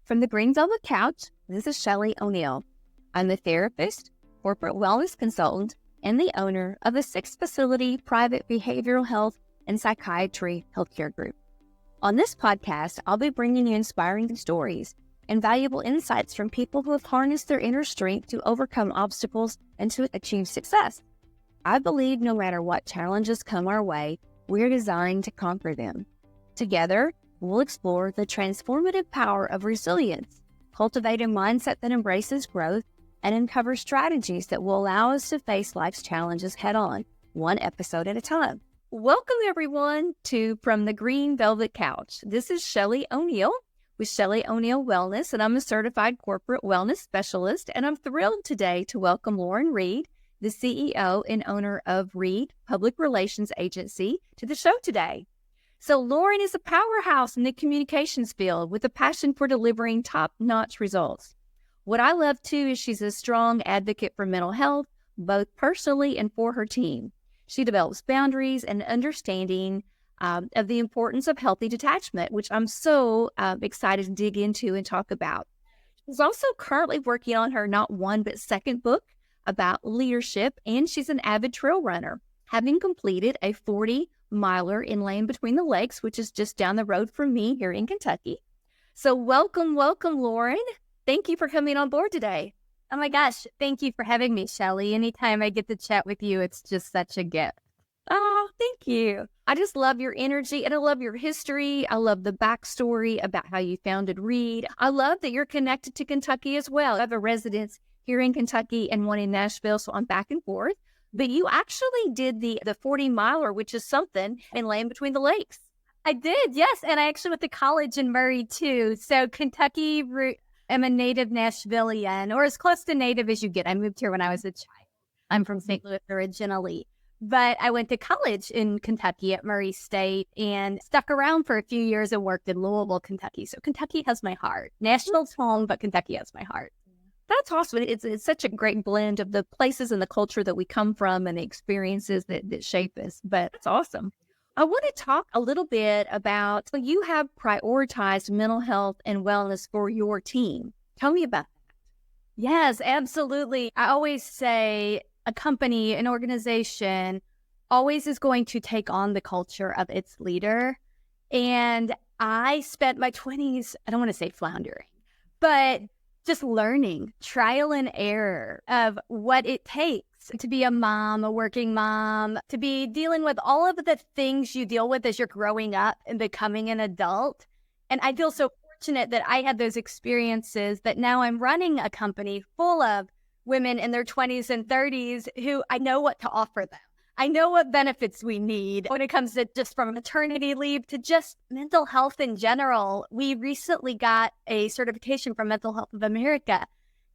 From the Green Velvet Couch, this is Shelley O'Neal. I'm a therapist, corporate wellness consultant, and the owner of a 6-facility private behavioral health and psychiatry healthcare group. On this podcast, I'll be bringing you inspiring stories and valuable insights from people who have harnessed their inner strength to overcome obstacles and to achieve success. I believe no matter what challenges come our way, we're designed to conquer them. Together, we'll explore the transformative power of resilience, cultivate a mindset that embraces growth, and uncover strategies that will allow us to face life's challenges head-on, one episode at a time. Welcome, everyone, to From the Green Velvet Couch. This is Shelley O'Neal with Shelley O'Neal Wellness, and I'm a certified corporate wellness specialist, and I'm thrilled today to welcome Lauren Reed, the CEO and owner of Reed Public Relations Agency, to the show today. So Lauren is a powerhouse in the communications field with a passion for delivering top-notch results. What I love, too, is she's a strong advocate for mental health, both personally and for her team. She develops boundaries and understanding of the importance of healthy detachment, which I'm so excited to dig into and talk about. She's also currently working on her not one but second book about leadership, and she's an avid trail runner, having completed a 40-miler in Land Between the Lakes, which is just down the road from me here in Kentucky. So welcome, Lauren. Thank you for coming on board today. Oh my gosh, thank you for having me, Shelley. Anytime I get to chat with you, it's just such a gift. Oh, thank you. I just love your energy and I love your history. I love the backstory about how you founded Reed. I love that you're connected to Kentucky as well. I have a residence here in Kentucky and one in Nashville, so I'm back and forth. But you actually did the 40-miler, which is something, in Land Between the Lakes. I did, yes. And I actually went to college in Murray, too. So Kentucky, I'm a native Nashvilleian, or as close to native as you get. I moved here when I was a child. I'm from St. Louis originally. But I went to college in Kentucky at Murray State and stuck around for a few years and worked in Louisville, Kentucky. So Kentucky has my heart. Nashville's home, but Kentucky has my heart. That's awesome. It's such a great blend of the places and the culture that we come from and the experiences that shape us. But it's awesome. I want to talk a little bit about, so you have prioritized mental health and wellness for your team. Tell me about that. Yes, absolutely. I always say a company, an organization, always is going to take on the culture of its leader. And I spent my 20s, I don't want to say floundering, but just learning, trial and error of what it takes to be a mom, a working mom, to be dealing with all of the things you deal with as you're growing up and becoming an adult. And I feel so fortunate that I had those experiences, that now I'm running a company full of women in their 20s and 30s who I know what to offer them. I know what benefits we need when it comes to just from maternity leave to just mental health in general. We recently got a certification from Mental Health of America,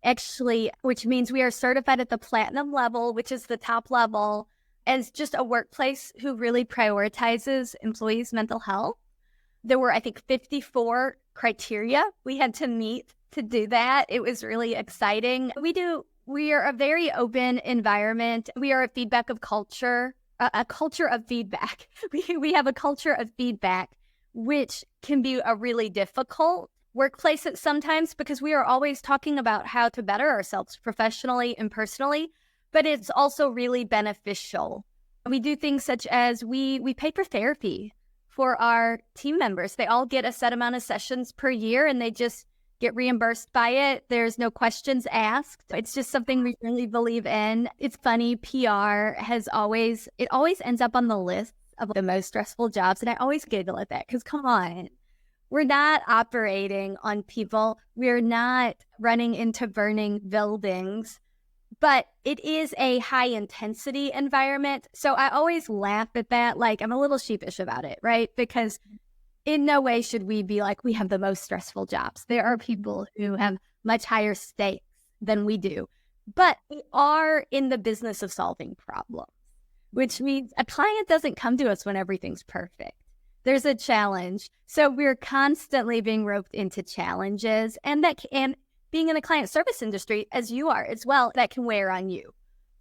actually, which means we are certified at the platinum level, which is the top level, as just a workplace who really prioritizes employees' mental health. There were, I think, 54 criteria we had to meet to do that. It was really exciting. We are a very open environment. We are a feedback of culture, a culture of feedback. We have a culture of feedback, which can be a really difficult workplace at sometimes because we are always talking about how to better ourselves professionally and personally, but it's also really beneficial. We do things such as we pay for therapy for our team members. They all get a set amount of sessions per year and they just get reimbursed by it. There's no questions asked. It's just something we really believe in. It's funny, PR always ends up on the list of the most stressful jobs. And I always giggle at that because come on, we're not operating on people. We're not running into burning buildings, but it is a high intensity environment. So I always laugh at that. Like I'm a little sheepish about it, right? Because in no way should we be like, we have the most stressful jobs. There are people who have much higher stakes than we do, but we are in the business of solving problems, which means a client doesn't come to us when everything's perfect. There's a challenge. So we're constantly being roped into challenges, and being in the client service industry, as you are as well, that can wear on you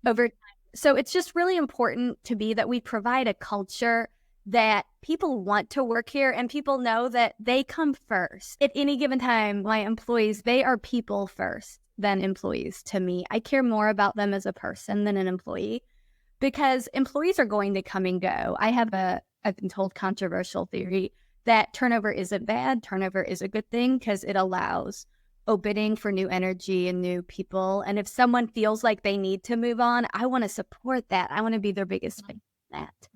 over time. So it's just really important to be that we provide a culture that people want to work here and people know that they come first. At any given time, my employees, they are people first than employees to me. I care more about them as a person than an employee because employees are going to come and go. I've been told, controversial theory that turnover isn't bad. Turnover is a good thing because it allows opening for new energy and new people. And if someone feels like they need to move on, I want to support that. I want to be their biggest fan of that.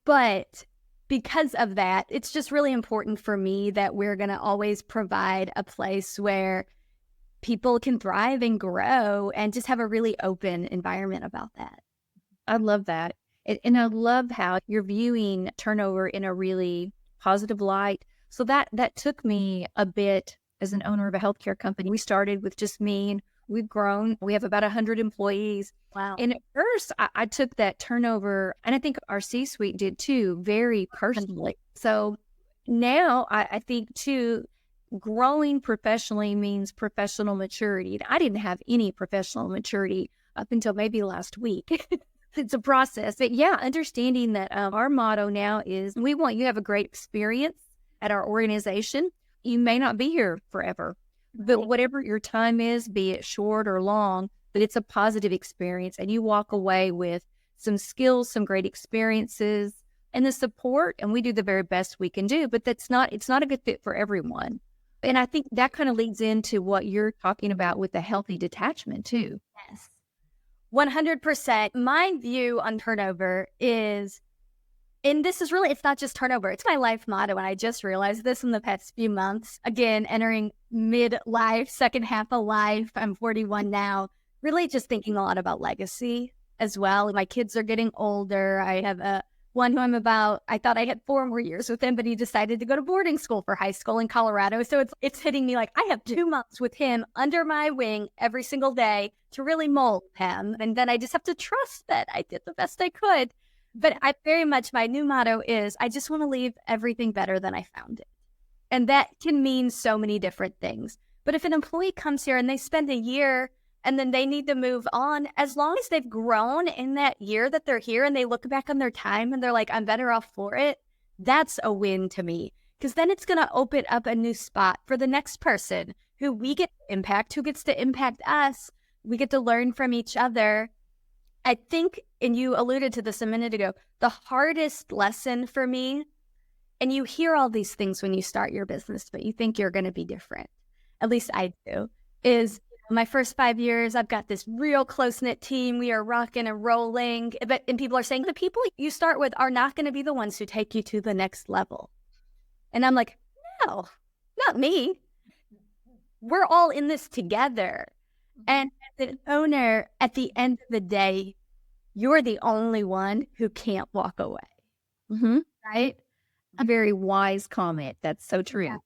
But because of that, it's just really important for me that we're going to always provide a place where people can thrive and grow and just have a really open environment about that. I love that. And I love how you're viewing turnover in a really positive light. So that took me a bit as an owner of a healthcare company. We started with just me, and we've grown. We have about 100 employees. Wow. And at first, I took that turnover, and I think our C-suite did too, very personally. So now I think too, growing professionally means professional maturity. And I didn't have any professional maturity up until maybe last week. It's a process. But yeah, understanding that our motto now is we want you to have a great experience at our organization. You may not be here forever, but whatever your time is, be it short or long, but it's a positive experience and you walk away with some skills, some great experiences and the support. And we do the very best we can do, but it's not a good fit for everyone. And I think that kind of leads into what you're talking about with the healthy detachment too. Yes. 100%. My view on turnover is, and this is really, it's not just turnover, it's my life motto. And I just realized this in the past few months. Again, entering midlife, second half of life. I'm 41 now. Really just thinking a lot about legacy as well. My kids are getting older. I have one who I thought I had 4 more years with him, but he decided to go to boarding school for high school in Colorado. So it's hitting me like I have 2 months with him under my wing every single day to really mold him. And then I just have to trust that I did the best I could. But my new motto is, I just want to leave everything better than I found it. And that can mean so many different things. But if an employee comes here and they spend a year and then they need to move on, as long as they've grown in that year that they're here and they look back on their time and they're like, I'm better off for it, that's a win to me. Because then it's going to open up a new spot for the next person who we get to impact, who gets to impact us. We get to learn from each other. I think, and you alluded to this a minute ago, the hardest lesson for me, and you hear all these things when you start your business, but you think you're going to be different, at least I do, is my first 5 years, I've got this real close-knit team. We are rocking and rolling. And people are saying the people you start with are not going to be the ones who take you to the next level. And I'm like, no, not me. We're all in this together. And as an owner, at the end of the day, you're the only one who can't walk away. Mm-hmm. Right? A very wise comment. That's so true. Yeah.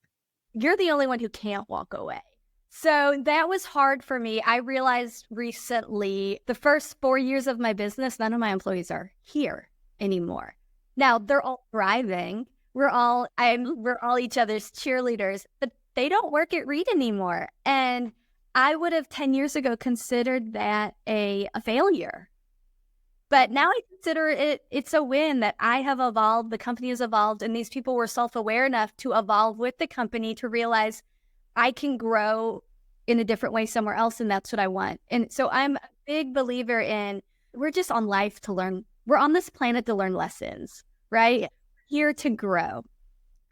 You're the only one who can't walk away. So that was hard for me. I realized recently, the first 4 years of my business, none of my employees are here anymore. Now they're all thriving. We're all each other's cheerleaders, but they don't work at Reed anymore. And I would have 10 years ago considered that a failure. But now I consider it's a win that I have evolved, the company has evolved, and these people were self-aware enough to evolve with the company to realize I can grow in a different way somewhere else, and that's what I want. And so I'm a big believer in, we're just on life to learn. We're on this planet to learn lessons, right? Here to grow.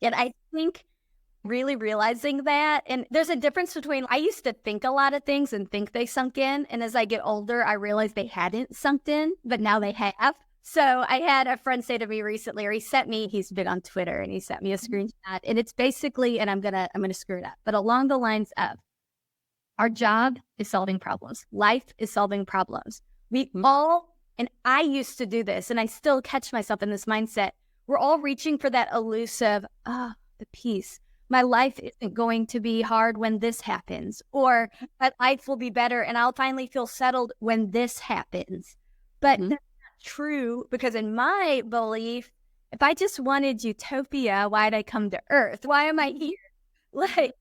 And I think really realizing that, and there's a difference between, I used to think a lot of things and think they sunk in. And as I get older, I realized they hadn't sunk in, but now they have. So I had a friend say to me recently, or he's big on Twitter, and he sent me a screenshot, and it's basically, and I'm gonna screw it up, but along the lines of, our job is solving problems. Life is solving problems. We all, and I used to do this, and I still catch myself in this mindset. We're all reaching for that elusive, the peace. My life isn't going to be hard when this happens, or my life will be better and I'll finally feel settled when this happens. But that's not true, because in my belief, if I just wanted utopia, why'd I come to Earth? Why am I here? Like,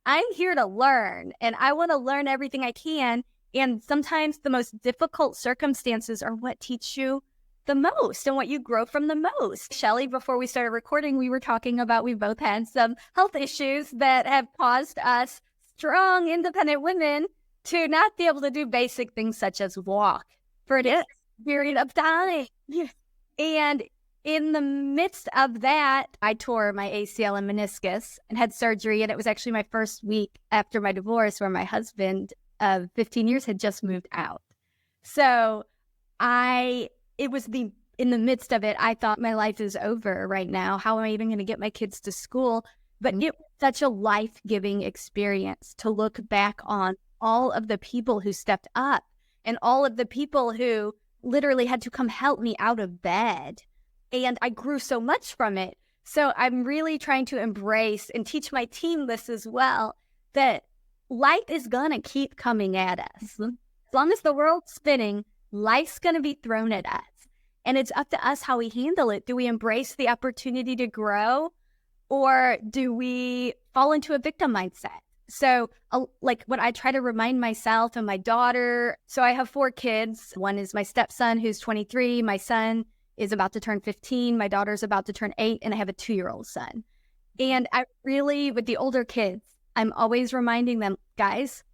I'm here to learn, and I want to learn everything I can. And sometimes the most difficult circumstances are what teach you the most and what you grow from the most. Shelley, before we started recording, we were talking about we both had some health issues that have caused us strong, independent women to not be able to do basic things such as walk for an period of time. Yes. And in the midst of that, I tore my ACL and meniscus and had surgery. And it was actually my first week after my divorce where my husband of 15 years had just moved out. So in the midst of it, I thought my life is over right now. How am I even going to get my kids to school? But it was such a life-giving experience to look back on all of the people who stepped up and all of the people who literally had to come help me out of bed. And I grew so much from it. So I'm really trying to embrace and teach my team this as well, that life is going to keep coming at us. As long as the world's spinning, life's going to be thrown at us. And it's up to us how we handle it. Do we embrace the opportunity to grow, or do we fall into a victim mindset? So like what I try to remind myself and my daughter, so I have 4 kids. One is my stepson who's 23. My son is about to turn 15. My daughter's about to turn 8, and I have a 2-year-old son. And I really, with the older kids, I'm always reminding them, guys,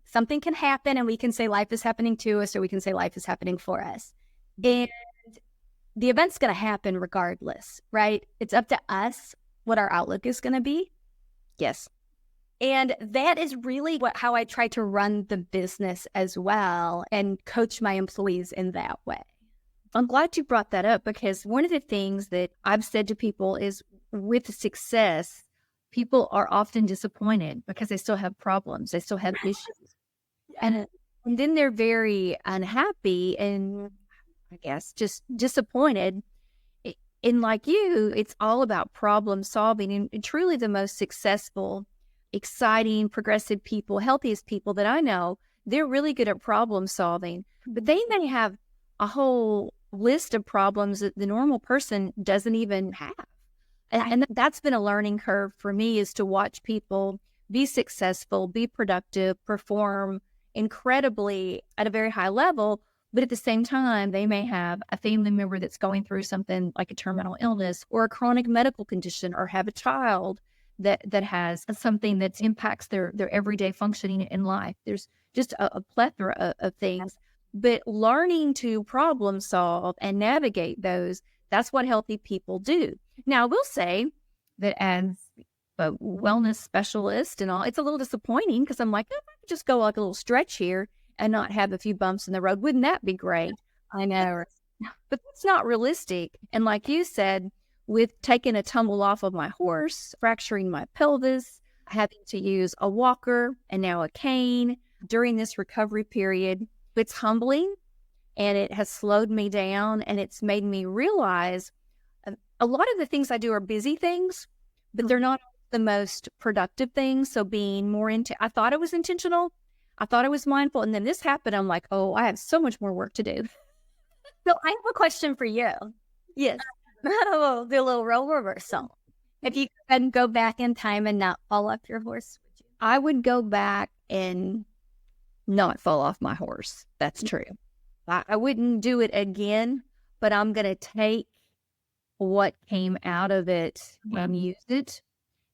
something can happen and we can say life is happening to us, or we can say life is happening for us. And the event's going to happen regardless, right? It's up to us what our outlook is going to be. Yes. And that is really how I try to run the business as well and coach my employees in that way. I'm glad you brought that up, because one of the things that I've said to people is with success, people are often disappointed because they still have problems. They still have issues. And then they're very unhappy and I guess just disappointed. And like you, it's all about problem solving. And truly the most successful, exciting, progressive people, healthiest people that I know, they're really good at problem solving. But they may have a whole list of problems that the normal person doesn't even have. And that's been a learning curve for me, is to watch people be successful, be productive, perform incredibly at a very high level. But at the same time, they may have a family member that's going through something like a terminal illness or a chronic medical condition, or have a child that has something that impacts their everyday functioning in life. There's just a plethora of things. But learning to problem solve and navigate those, that's what healthy people do. Now, I will say that as a wellness specialist and all, it's a little disappointing, because I'm like, if I could just go like a little stretch here and not have a few bumps in the road, wouldn't that be great? I know. But that's not realistic. And like you said, with taking a tumble off of my horse, fracturing my pelvis, having to use a walker and now a cane during this recovery period, it's humbling, and it has slowed me down, and it's made me realize a lot of the things I do are busy things, but they're not the most productive things. So being more I thought it was intentional. I thought I was mindful. And then this happened. I'm like, oh, I have so much more work to do. So I have a question for you. Yes. The little role reversal. If you could go back in time and not fall off your horse, would you? I would go back and not fall off my horse. That's true. I wouldn't do it again, but I'm going to take what came out of it and use it.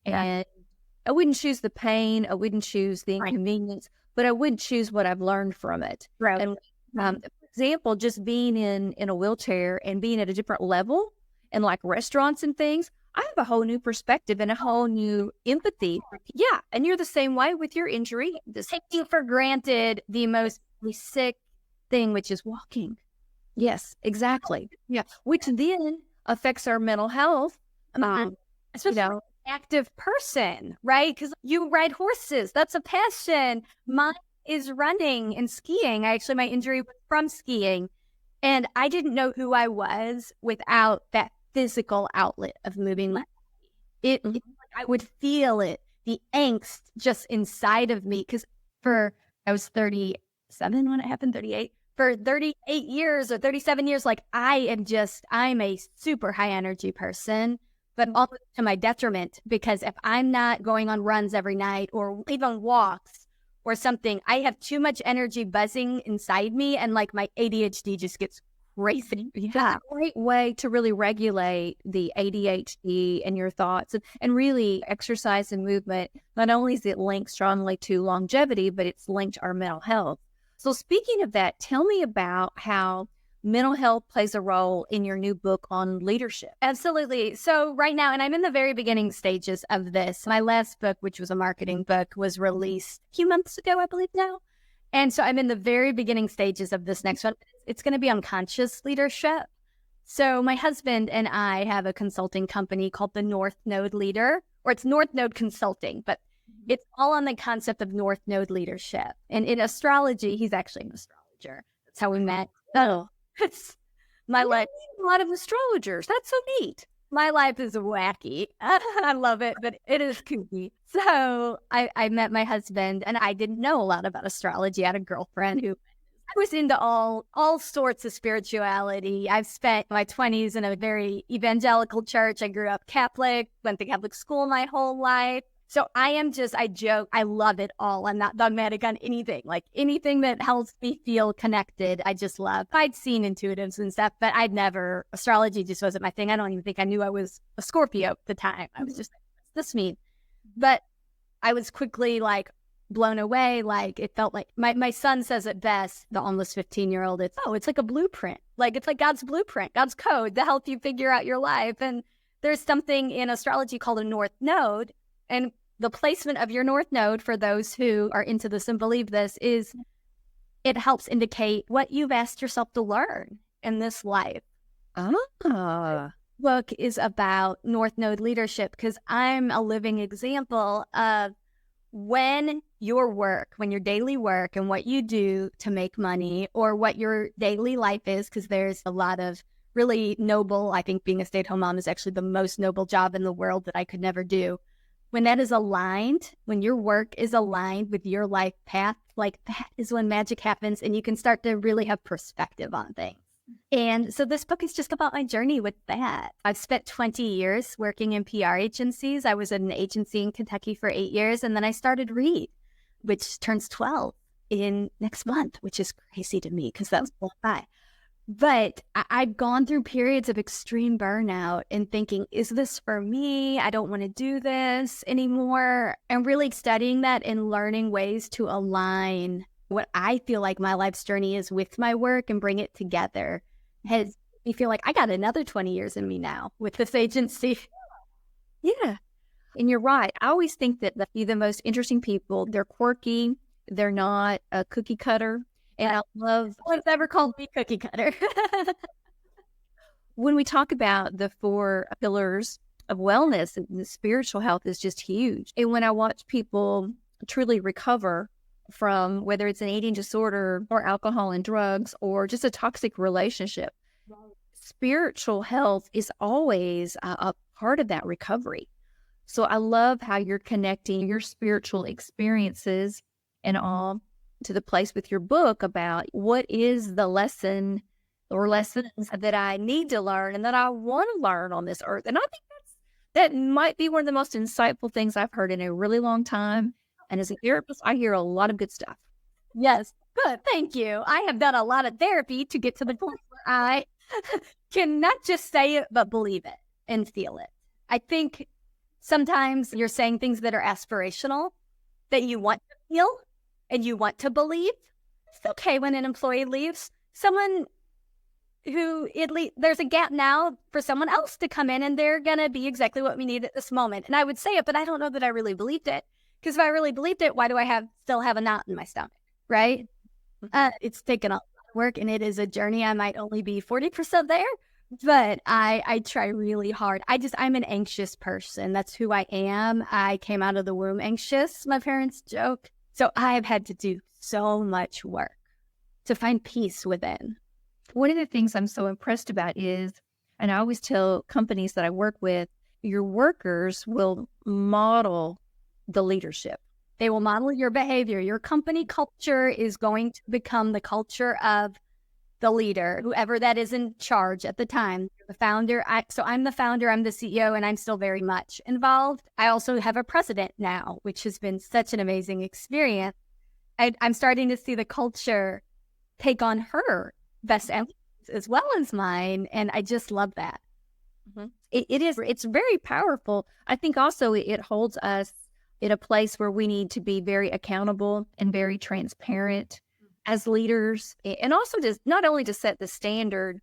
And I wouldn't choose the pain. I wouldn't choose the inconvenience, but I would choose what I've learned from it. Right. And for example, just being in a wheelchair and being at a different level and like restaurants and things, I have a whole new perspective and a whole new empathy. Yeah. And you're the same way with your injury. Taking for granted the most basic thing, which is walking. Yes, exactly. Yeah. Which then affects our mental health. Especially an active person, right? Because you ride horses. That's a passion. Mine is running and skiing. My injury was from skiing. And I didn't know who I was without that physical outlet of moving my body. I would feel it, the angst just inside of me. Because I was 37 when it happened, 38. For 38 years or 37 years, like I'm a super high energy person, but also to my detriment, because if I'm not going on runs every night or even walks or something, I have too much energy buzzing inside me, and like my ADHD just gets crazy. Yeah, a great way to really regulate the ADHD and your thoughts. And really, exercise and movement, not only is it linked strongly to longevity, but it's linked to our mental health. So speaking of that, tell me about how mental health plays a role in your new book on leadership. Absolutely. So right now, and I'm in the very beginning stages of this. My last book, which was a marketing book, was released a few months ago, I believe now. And so I'm in the very beginning stages of this next one. It's going to be on conscious leadership. So my husband and I have a consulting company called the North Node Leader, or it's North Node Consulting, but it's all on the concept of North Node leadership. And in astrology, he's actually an astrologer. That's how we met. Oh, it's my life. A lot of astrologers. That's so neat. My life is wacky. I love it, but it is kooky. So I met my husband, and I didn't know a lot about astrology. I had a girlfriend who I was into all sorts of spirituality. I've spent my 20s in a very evangelical church. I grew up Catholic, went to Catholic school my whole life. So I joke, I love it all. I'm not dogmatic on anything. Like anything that helps me feel connected, I just love. I'd seen intuitives and stuff, but astrology just wasn't my thing. I don't even think I knew I was a Scorpio at the time. I was just like, what's this mean? But I was quickly like blown away. Like it felt like my son says it best, the almost 15-year-old, it's like a blueprint. Like it's like God's blueprint, God's code to help you figure out your life. And there's something in astrology called a North Node. And the placement of your North Node, for those who are into this and believe this, is it helps indicate what you've asked yourself to learn in this life. Book is about North Node leadership because I'm a living example of when your daily work and what you do to make money, or what your daily life is, because there's a lot of really noble, I think being a stay-at-home mom is actually the most noble job in the world that I could never do. When that is aligned, when your work is aligned with your life path, like that is when magic happens and you can start to really have perspective on things. And so this book is just about my journey with that. I've spent 20 years working in PR agencies. I was at an agency in Kentucky for 8 years, and then I started Reed, which turns 12 in next month, which is crazy to me because that was blown by. But I've gone through periods of extreme burnout and thinking, is this for me? I don't want to do this anymore. And really studying that and learning ways to align what I feel like my life's journey is with my work and bring it together has made me feel like I got another 20 years in me now with this agency. Yeah. And you're right. I always think that the most interesting people, they're quirky. They're not a cookie cutter. And I love... No one's ever called me cookie cutter. When we talk about the 4 pillars of wellness, the spiritual health is just huge. And when I watch people truly recover from whether it's an eating disorder or alcohol and drugs or just a toxic relationship, spiritual health is always a part of that recovery. So I love how you're connecting your spiritual experiences and all to the place with your book about what is the lesson or lessons that I need to learn and that I want to learn on this earth. And I think that might be one of the most insightful things I've heard in a really long time. And as a therapist, I hear a lot of good stuff. Yes. Good. Thank you. I have done a lot of therapy to get to the point where I can not just say it, but believe it and feel it. I think sometimes you're saying things that are aspirational, that you want to feel and you want to believe. It's okay when an employee leaves. Someone who, there's a gap now for someone else to come in, and they're going to be exactly what we need at this moment. And I would say it, but I don't know that I really believed it. Because if I really believed it, why do I still have a knot in my stomach, right? It's taken a lot of work, and it is a journey. I might only be 40% there, but I try really hard. I'm an anxious person. That's who I am. I came out of the womb anxious, my parents joke. So I've had to do so much work to find peace within. One of the things I'm so impressed about is, and I always tell companies that I work with, your workers will model the leadership. They will model your behavior. Your company culture is going to become the culture of the leader, whoever that is in charge at the time. The founder. So I'm the founder, I'm the CEO, and I'm still very much involved. I also have a president now, which has been such an amazing experience. I'm starting to see the culture take on her best. as well as mine. And I just love that. It's very powerful. I think also it holds us in a place where we need to be very accountable and very transparent as leaders, and also just not only to set the standard,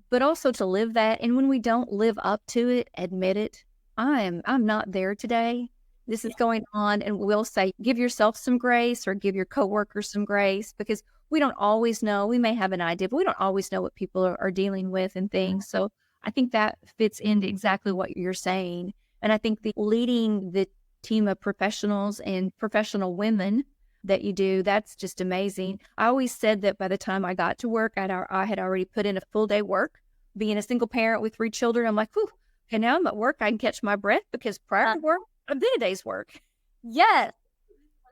but also to live that. And when we don't live up to it, admit it. I'm not there today. This is going on. And we'll say, give yourself some grace or give your coworkers some grace, because we don't always know. We may have an idea, but we don't always know what people are dealing with and things. So I think that fits into exactly what you're saying. And I think leading the team of professionals and professional women that you do, that's just amazing. I always said that by the time I got to work, I had already put in a full day work. Being a single parent with 3 children, I'm like, whew, okay, now I'm at work, I can catch my breath, because prior to work, I did a day's work. Yes,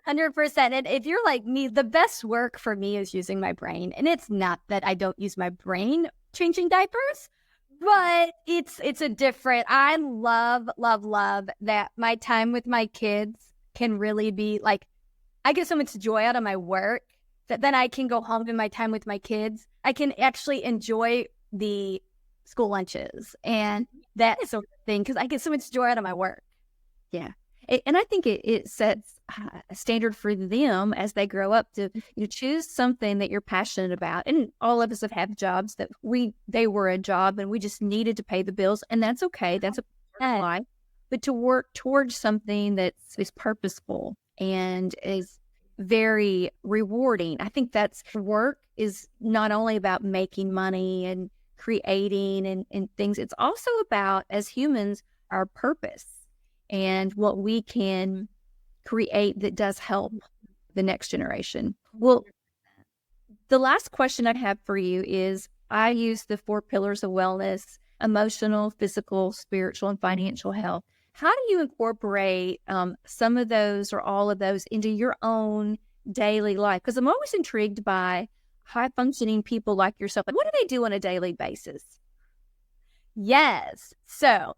100%. And if you're like me, the best work for me is using my brain. And it's not that I don't use my brain changing diapers, but it's a different, I love that my time with my kids can really be like, I get so much joy out of my work that then I can go home in my time with my kids. I can actually enjoy the school lunches and that sort of thing, because I get so much joy out of my work. Yeah. And I think it sets a standard for them as they grow up to choose something that you're passionate about. And all of us have had jobs that they were a job and we just needed to pay the bills, and that's okay. That's a part of life. But to work towards something that is purposeful and is very rewarding. I think that's work is not only about making money and creating and things. It's also about, as humans, our purpose and what we can create that does help the next generation. Well, the last question I have for you is, I use the 4 pillars of wellness: emotional, physical, spiritual, and financial health. How do you incorporate some of those or all of those into your own daily life? Because I'm always intrigued by high-functioning people like yourself. What do they do on a daily basis? Yes. So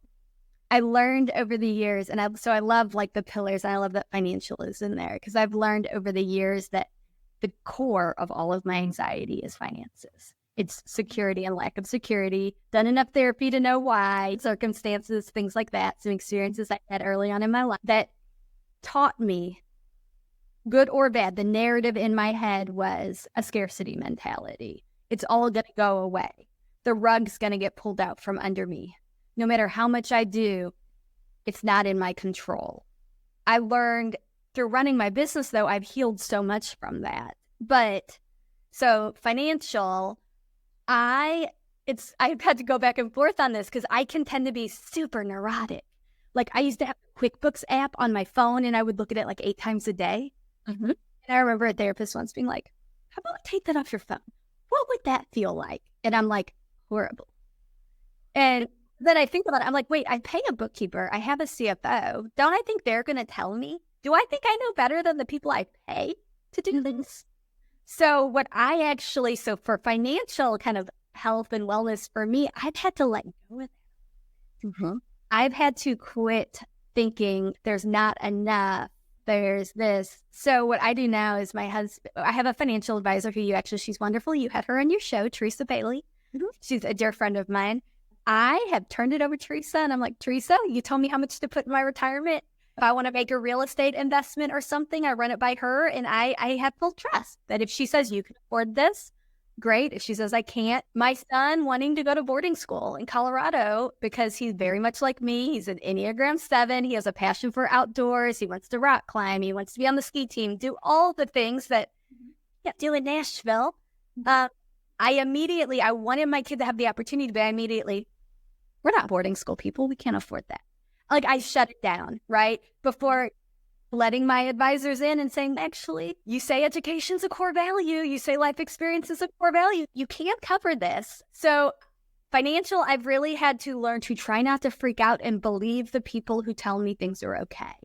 I learned over the years, and I love like the pillars, and I love that financial is in there, because I've learned over the years that the core of all of my anxiety is finances. It's security and lack of security. Done enough therapy to know why, circumstances, things like that, some experiences I had early on in my life that taught me, good or bad, the narrative in my head was a scarcity mentality. It's all going to go away. The rug's going to get pulled out from under me. No matter how much I do, it's not in my control. I learned through running my business, though, I've healed so much from that. But so financial, I've had to go back and forth on this because I can tend to be super neurotic. Like, I used to have a QuickBooks app on my phone, and I would look at it like 8 times a day. Mm-hmm. And I remember a therapist once being like, how about take that off your phone? What would that feel like? And I'm like, horrible. And then I think about it. I'm like, wait, I pay a bookkeeper. I have a CFO. Don't I think they're going to tell me? Do I think I know better than the people I pay to do things? So so for financial kind of health and wellness for me, I've had to let go of it. Mm-hmm. I've had to quit thinking there's not enough. There's this. So what I do now is I have a financial advisor she's wonderful. You had her on your show, Teresa Bailey. Mm-hmm. She's a dear friend of mine. I have turned it over to Teresa, and I'm like, Teresa, you tell me how much to put in my retirement. If I want to make a real estate investment or something, I run it by her, and I have full trust that if she says you can afford this, great. If she says I can't, my son wanting to go to boarding school in Colorado because he's very much like me. He's an Enneagram 7. He has a passion for outdoors. He wants to rock climb. He wants to be on the ski team, do all the things that do in Nashville. I wanted my kid to have the opportunity, but we're not boarding school people. We can't afford that. Like, I shut it down, right? Before letting my advisors in and saying, actually, you say education's a core value. You say life experience is a core value. You can't cover this. So financial, I've really had to learn to try not to freak out and believe the people who tell me things are okay.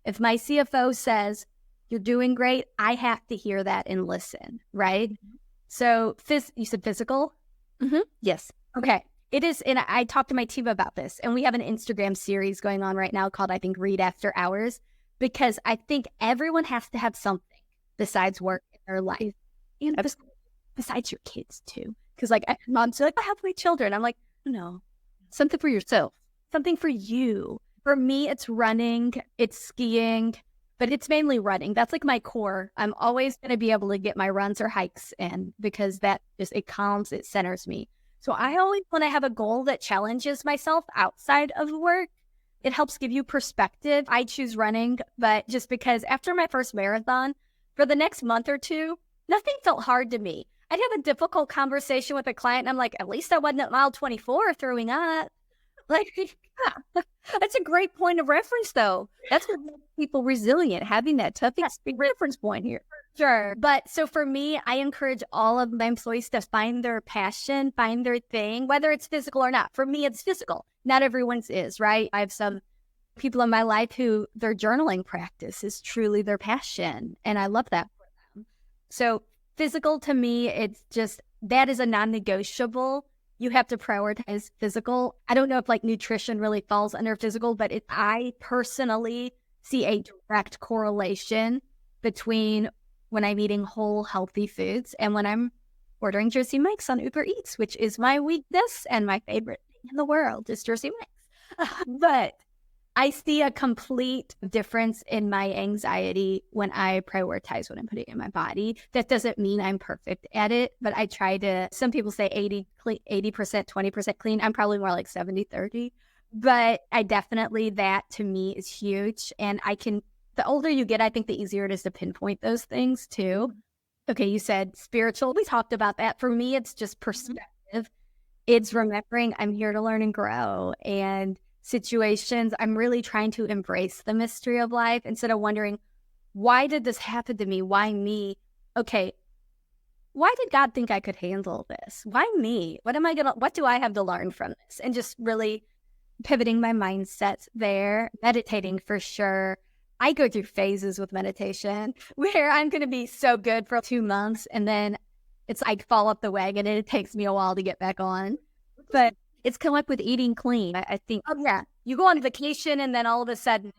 If my CFO says, you're doing great, I have to hear that and listen, right? Mm-hmm. So you said physical? Mm-hmm. Yes. Okay. It is, and I talked to my team about this, and we have an Instagram series going on right now called, I think, Read After Hours, because I think everyone has to have something besides work in their life, and besides your kids too. Because like mom's like, I have my children. I'm like, no, Something for yourself. something for you. For me, it's running, it's skiing, but it's mainly running. That's like my core. I'm always going to be able to get my runs or hikes in because that just, it calms, it centers me. So I always want to have a goal that challenges myself outside of work. It helps give you perspective. I choose running, but just because after my first marathon, for the next month or two, nothing felt hard to me. I'd have a difficult conversation with a client, and I'm like, at least I wasn't at mile 24 throwing up. Like, Yeah. That's a great point of reference, though. That's what makes people resilient, having that tough reference point here. sure. But so for me, I encourage all of my employees to find their passion, find their thing, whether it's physical or not. For me, it's physical. Not everyone's is, right? I have some people in my life who their journaling practice is truly their passion. And I love that for them. So physical to me, it's just, that is a non-negotiable. You have to prioritize physical. I don't know if like nutrition really falls under physical, but I personally see a direct correlation between when I'm eating whole, healthy foods and when I'm ordering Jersey Mike's on Uber Eats, which is my weakness and my favorite thing in the world is Jersey Mike's. But I see a complete difference in my anxiety when I prioritize what I'm putting in my body. That doesn't mean I'm perfect at it, but I try to, some people say 80%, 20% clean. I'm probably more like 70-30, but I definitely, that to me is huge. And the older you get, I think the easier it is to pinpoint those things too. Okay, you said spiritual. We talked about that. For me, it's just perspective. It's remembering I'm here to learn and grow. And situations, I'm really trying to embrace the mystery of life instead of wondering, why did this happen to me? Why me? Okay, why did God think I could handle this? Why me? What do I have to learn from this? And just really pivoting my mindset there, meditating for sure. I go through phases with meditation where I'm going to be so good for 2 months and then it's like fall up the wagon and it takes me a while to get back on. But it's kind of like with eating clean. I think, yeah, you go on vacation and then all of a sudden,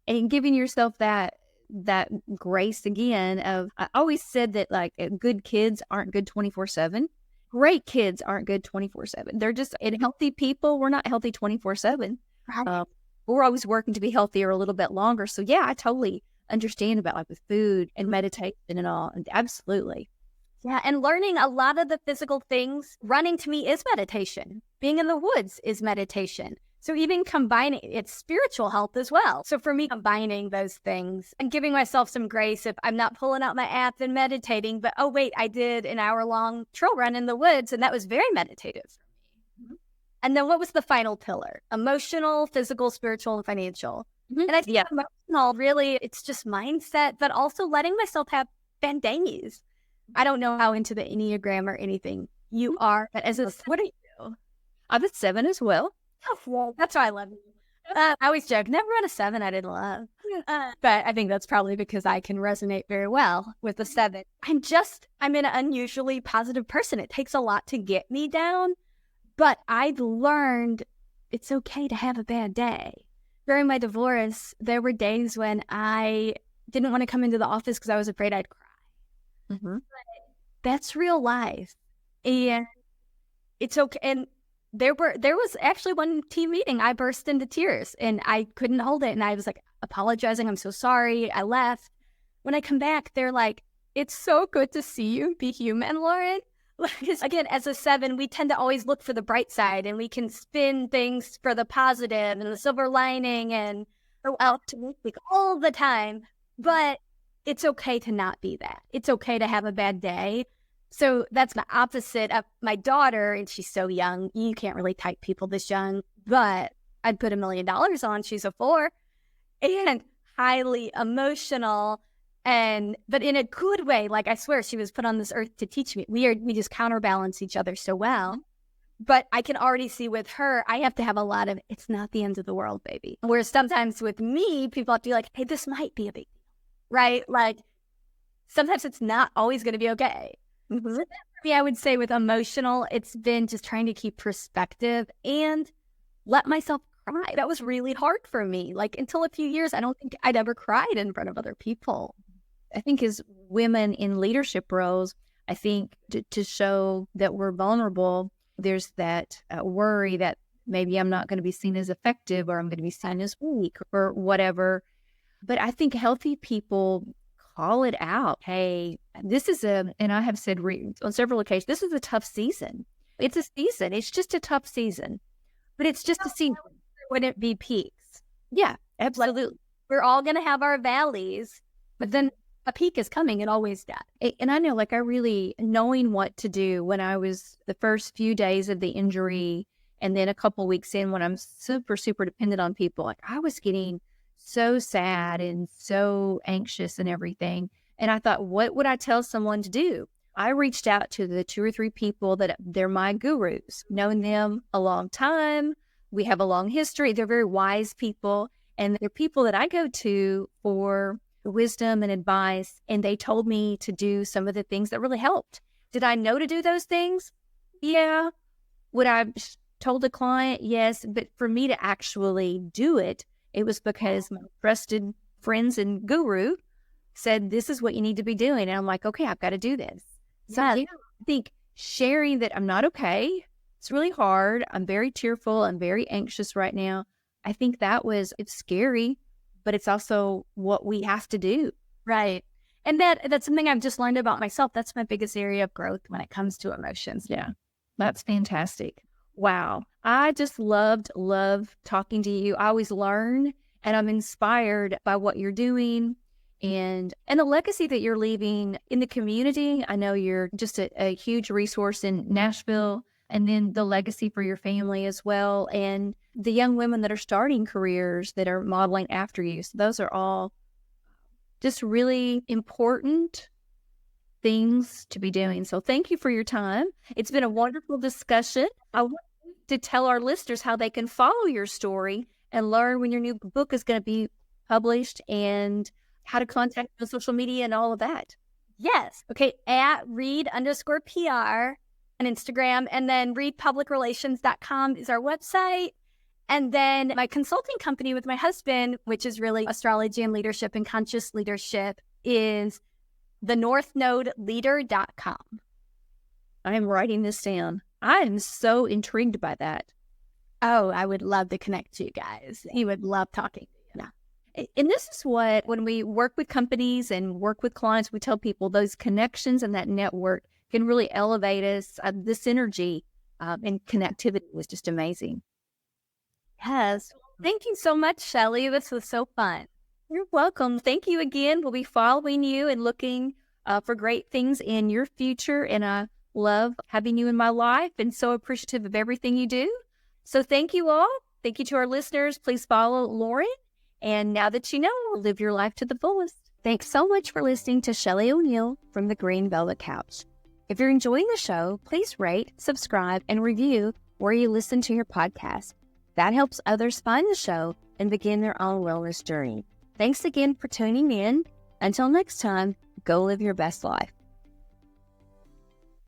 and giving yourself that grace again of, I always said that like good kids aren't good 24/7. Great kids aren't good 24/7. They're just, and healthy people, we're not healthy 24/7. We're always working to be healthier a little bit longer. So yeah, I totally understand about like with food and meditation and all. And absolutely. Yeah, and learning a lot of the physical things. Running to me is meditation. Being in the woods is meditation. So even combining, it's spiritual health as well. So for me, combining those things and giving myself some grace if I'm not pulling out my app and meditating, but oh wait, I did an hour-long trail run in the woods and that was very meditative for me. And then what was the final pillar? Emotional, physical, spiritual, and financial. And I think emotional, really, it's just mindset, but also letting myself have bad days. I don't know how into the Enneagram or anything you are, but what are you? I'm a 7 as well. Oh, well, that's why I love you. I always joke, never had a 7 I didn't love. But I think that's probably because I can resonate very well with the 7. I'm an unusually positive person. It takes a lot to get me down, but I've learned it's okay to have a bad day. During my divorce, there were days when I didn't want to come into the office because I was afraid I'd cry. Mm-hmm. That's real life. And it's okay. And there was actually one team meeting, I burst into tears and I couldn't hold it. And I was like apologizing. I'm so sorry. I left. When I come back, they're like, it's so good to see you be human, Lauren. Because again, as a 7, we tend to always look for the bright side and we can spin things for the positive and the silver lining and optimistic all the time. But it's okay to not be that. It's okay to have a bad day. So that's the opposite of my daughter, and she's so young. You can't really type people this young, but I'd put $1 million on. She's a 4 and highly emotional, but in a good way. Like I swear she was put on this earth to teach me. We just counterbalance each other so well. But I can already see with her, I have to have a lot of, it's not the end of the world, baby. Whereas sometimes with me, people have to be like, hey, this might be a big deal, right? Like sometimes it's not always going to be okay. Mm-hmm. So for me, I would say with emotional, it's been just trying to keep perspective and let myself cry. That was really hard for me. Like until a few years, I don't think I'd ever cried in front of other people. I think as women in leadership roles, I think to show that we're vulnerable, there's that worry that maybe I'm not going to be seen as effective, or I'm going to be seen as weak, or whatever. But I think healthy people call it out. Hey, this is and I have said on several occasions, this is a tough season. It's a season. It's just a tough season, but it's just a season. Wouldn't be peaks. Yeah, absolutely. Like, we're all going to have our valleys, but then a peak is coming. It always does. And I know, like, I really, knowing what to do when I was the first few days of the injury, and then a couple weeks in when I'm super, super dependent on people, like I was getting so sad and so anxious and everything. And I thought, what would I tell someone to do? I reached out to the 2 or 3 people that they're my gurus, known them a long time. We have a long history. They're very wise people. And they're people that I go to for wisdom and advice. And they told me to do some of the things that really helped. Did I know to do those things? Yeah. Would I told a client? Yes. But for me to actually do it, it was because my trusted friends and guru said, this is what you need to be doing. And I'm like, okay, I've got to do this. So yeah, I think sharing that I'm not okay. It's really hard. I'm very tearful. I'm very anxious right now. I think it's scary, but it's also what we have to do. Right. And that's something I've just learned about myself. That's my biggest area of growth when it comes to emotions. Yeah. That's fantastic. Wow. I just love talking to you. I always learn, and I'm inspired by what you're doing and the legacy that you're leaving in the community. I know you're just a huge resource in Nashville, and then the legacy for your family as well, and the young women that are starting careers that are modeling after you. So those are all just really important things to be doing. So thank you for your time. It's been a wonderful discussion. I want to tell our listeners how they can follow your story and learn when your new book is going to be published, and how to contact you on social media and all of that. Yes. Okay. At read_PR on Instagram, and then readpublicrelations.com is our website. And then my consulting company with my husband, which is really astrology and leadership and conscious leadership, is thenorthnodeleader.com. I am writing this down. I am so intrigued by that. Oh, I would love to connect you guys. He would love talking to you. Yeah. And this is what, when we work with companies and work with clients, we tell people those connections and that network can really elevate us. The synergy and connectivity was just amazing. Yes. Thank you so much, Shelley. This was so fun. You're welcome. Thank you again. We'll be following you and looking for great things in your future. And I love having you in my life, and so appreciative of everything you do. So thank you all. Thank you to our listeners. Please follow Lauren. And now that you know, live your life to the fullest. Thanks so much for listening to Shelley O'Neal from the Green Velvet Couch. If you're enjoying the show, please rate, subscribe, and review where you listen to your podcast. That helps others find the show and begin their own wellness journey. Thanks again for tuning in. Until next time, go live your best life.